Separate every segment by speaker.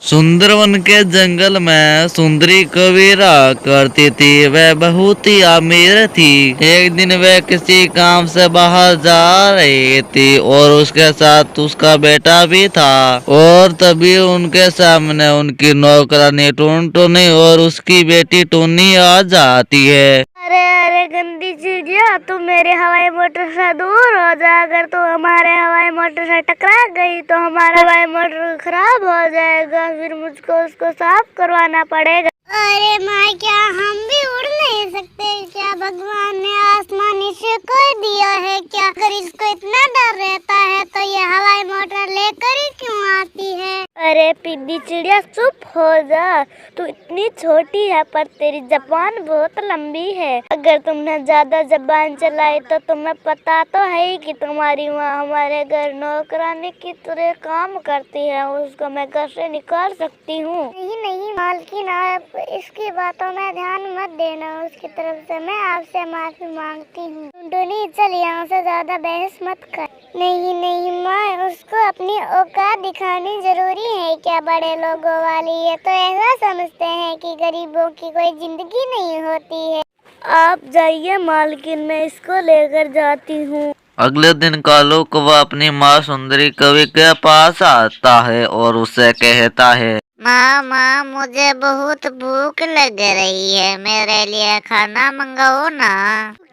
Speaker 1: सुंदरवन के जंगल में सुंदरी कभी रहा करती थी। वह बहुत ही अमीर थी। एक दिन वह किसी काम से बाहर जा रही थी और उसके साथ उसका बेटा भी था। और तभी उनके सामने उनकी नौकरानी टुनटुनी और उसकी बेटी टुन्नी आ जाती है।
Speaker 2: अरे अरे गंदी चिड़िया, तू मेरे हवाई मोटर से दूर हो जा। अगर तू हमारे हवाई मोटर से टकरा गई तो हमारा हवाई मोटर खराब हो जाएगा, फिर मुझको उसको साफ करवाना पड़ेगा। अरे माँ, क्या हम भी उड़ नहीं सकते क्या? भगवान ने आसमान इसे कर दिया है क्या? अगर इसको इतना डर रहता है तो ये हवाई मोटर लेकर ही क्यों आती है? अरे पिद्दी चिड़िया, चुप हो जा। तू इतनी छोटी है पर तेरी जबान बहुत लंबी है। अगर तुमने ज्यादा जबान चलाई तो तुम्हें पता तो है ही कि तुम्हारी माँ हमारे घर नौकरानी की तरह काम करती है। उसको मैं घर से निकाल सकती हूँ। नहीं नहीं मालकिन, आप इसकी बातों में ध्यान मत देना। उसकी तरफ से मैं आपसे माफी मांगती हूँ। टुनटुनी, चल यहाँ से ज्यादा बहस मत कर। नहीं नहीं माँ, उसको अपनी औकात दिखानी जरूरी है क्या? बड़े लोगों वाली ये तो ऐसा समझते हैं कि गरीबों की कोई जिंदगी नहीं होती है। आप जाइए मालकिन, मैं इसको लेकर जाती हूँ।
Speaker 1: अगले दिन कालू कौवा अपनी माँ सुंदरी कवि के पास आता है और उसे कहता है,
Speaker 3: माँ मुझे बहुत भूख लग रही है, मेरे लिए खाना मंगाओ ना।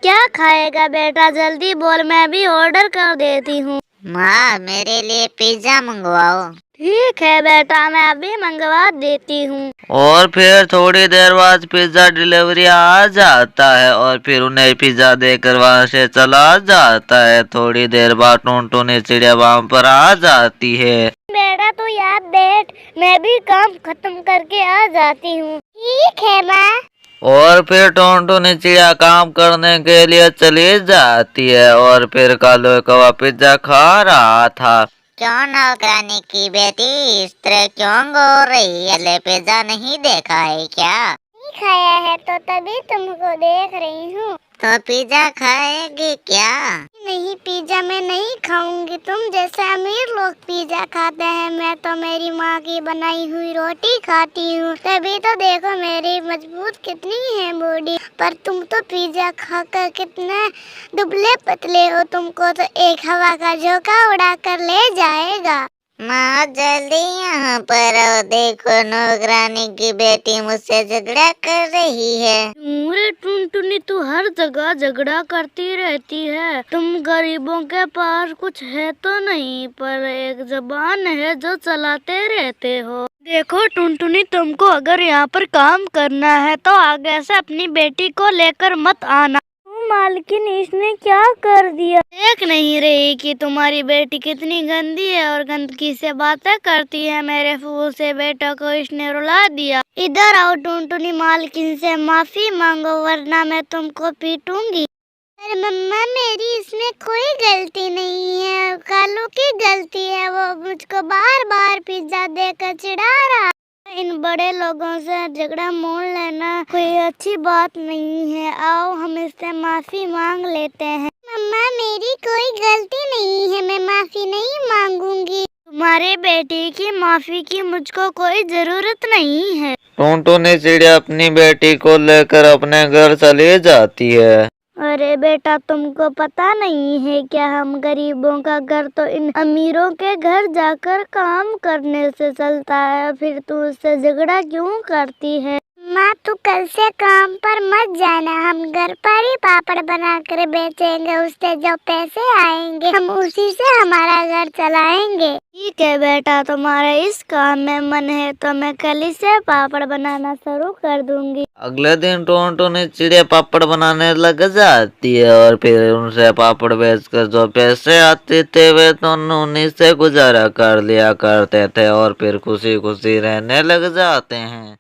Speaker 2: क्या खाएगा बेटा? जल्दी बोल, मैं भी ऑर्डर कर देती हूँ।
Speaker 3: माँ, मेरे लिए पिज्जा मंगवाओ।
Speaker 2: ठीक है बेटा, मैं अभी मंगवा देती हूँ।
Speaker 1: और फिर थोड़ी देर बाद पिज्जा डिलीवरी आ जाता है और फिर उन्हें पिज्जा देकर वहां से चला जाता है। थोड़ी देर बाद टुनटुनी चिड़िया वहां पर आ जाती है।
Speaker 2: बेटा तू याद बैठ, मैं भी काम खत्म करके आ जाती हूँ। ठीक है माँ।
Speaker 1: और फिर टुनटुनी चिड़िया काम करने के लिए चली जाती है और फिर कालू कौवा पिज्जा खा रहा था।
Speaker 3: क्यों नौकरानी की बेटी इस तरह क्यों गो रही है? ले, पिज्जा नहीं देखा है क्या?
Speaker 2: नहीं खाया है तो तभी तुमको देख रही हूँ।
Speaker 3: तो पिज्जा खाएगी क्या?
Speaker 2: नहीं, पिज्जा मैं नहीं खाऊंगी। तुम जैसे अमीर लोग पिज्जा खाते हैं, मैं तो मेरी माँ की बनाई हुई रोटी खाती हूँ। तभी तो देखो मेरी मजबूत कितनी है बॉडी। पर तुम तो पिज्जा खाकर कितने दुबले पतले हो। तुमको तो एक हवा का झोंका उड़ा कर ले जाएगा।
Speaker 3: माँ, जल्दी यहाँ पर आओ। देखो, नौकरानी की बेटी मुझसे झगड़ा कर रही है।
Speaker 2: अरे टुनटुनी, तू हर जगह झगड़ा करती रहती है। तुम गरीबों के पास कुछ है तो नहीं, पर एक जबान है जो चलाते रहते हो। देखो टुनटुनी, तुमको अगर यहाँ पर काम करना है तो आगे से अपनी बेटी को लेकर मत आना। मालकिन, इसने क्या कर दिया? देख नहीं रही कि तुम्हारी बेटी कितनी गंदी है और गंदगी से बातें करती है। मेरे फूल से बेटा को इसने रुला दिया। इधर आओ टुनटुनी, मालकिन से माफी मांगो वरना मैं तुमको पीटूंगी। अरे मम्मा, मेरी इसमें कोई गलती नहीं है, कालू की गलती है। वो मुझको बार बार पिज्जा देकर चिढ़ा रहा। इन बड़े लोगों से झगड़ा मोल लेना कोई अच्छी बात नहीं है। आओ हम इससे माफी मांग लेते हैं। मम्मा, मेरी कोई गलती नहीं है, मैं माफी नहीं मांगूंगी। तुम्हारे बेटे की माफी की मुझको कोई जरूरत नहीं है।
Speaker 1: टुनटुनी चिड़िया अपनी बेटी को लेकर अपने घर चली जाती है।
Speaker 2: अरे बेटा, तुमको पता नहीं है क्या? हम गरीबों का घर तो इन अमीरों के घर जाकर काम करने से चलता है। फिर तू उससे झगड़ा क्यों करती है? माँ, तू कल से काम पर मत जाना। हम घर पर ही पापड़ बना कर बेचेंगे। उससे जो पैसे आएंगे हम उसी से हमारा घर चलाएंगे। ठीक है बेटा, तुम्हारा इस काम में मन है तो मैं कल ही से पापड़ बनाना शुरू कर दूंगी।
Speaker 1: अगले दिन टुनटुनी चिड़िया पापड़ बनाने लग जाती है और फिर उनसे पापड़ बेचकर जो पैसे आते थे वे तो उन्हीं से गुजारा कर लिया करते थे और फिर खुशी खुशी रहने लग जाते हैं।